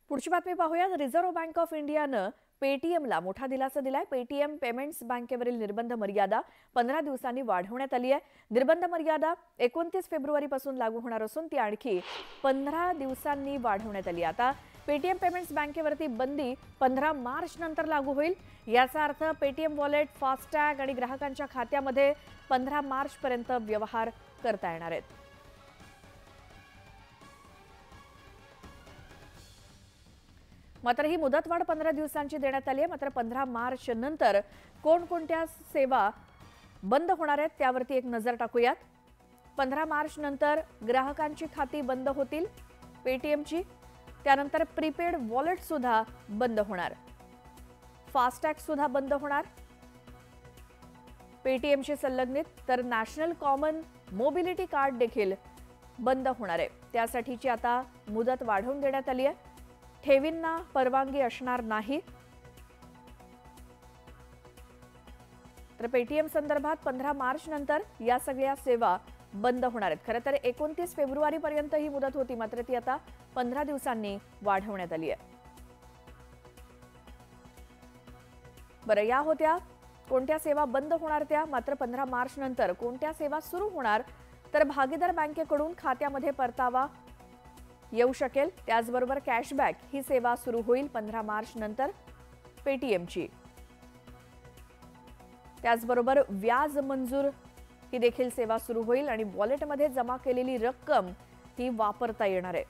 पुढची बातमी पाहूया। रिझर्व्ह बँक ऑफ इंडियानं पेटीएमला मोठा दिलासा दिलाय। पेटीएम पेमेंट्स बँकेवरील निर्बंध मर्यादा 15 दिवसांनी वाढवण्यात आली आहे। निर्बंध मर्यादा 29 फेब्रुवारीपासून लागू होणार असून ती आणखी 15 दिवसांनी वाढवण्यात आली। आता पेटीएम पेमेंट्स बँकेवरती बंदी 15 मार्च नंतर लागू होईल। याचा अर्थ पेटीएम वॉलेट, फास्टॅग आणि ग्राहकांच्या खात्यामध्ये 15 मार्च पर्यंत व्यवहार करता येणार आहेत। मात्र ही मुदतवाढ 15 दिवसांची देण्यात आली आहे। मात्र 15 मार्च नंतर कोणकोणत्या सेवा बंद होणार आहेत त्यावरती एक नजर टाकूयात। 15 मार्च नंतर ग्राहकांची खाती बंद होतील पेटीएमची। त्यानंतर प्रीपेड वॉलेट सुद्धा बंद होणार, फास्टॅग सुद्धा बंद होणार पेटीएमशी संलग्नित। तर नॅशनल कॉमन मोबिलिटी कार्ड देखील बंद होणार आहे। त्यासाठीची आता मुदत वाढवून देण्यात आली आहे। ठेवींना परवानगी असणार नाही। तर पेटीएम संदर्भात 15 मार्च नंतर या सगळ्या सेवा बंद होणार आहेत। खरं तर 29 फेब्रुवारी पर्यंत ही मुदत होती, मात्र ती आता 15 दिवसांनी वाढवण्यात आली आहे। बरं, या होत्या कोणत्या सेवा बंद होणार त्या। मात्र 15 मार्च नंतर कोणत्या सेवा सुरू होणार, तर भागीदार बँकेकडून खात्यामध्ये परतावा येऊ शकेल। त्याचबरोबर कॅशबॅक ही सेवा सुरू होईल 15 मार्च नंतर पेटीएमची। त्याचबरोबर व्याज मंजूर ही देखील सेवा सुरू होईल आणि वॉलेटमध्ये जमा केलेली रक्कम ही वापरता येणार आहे।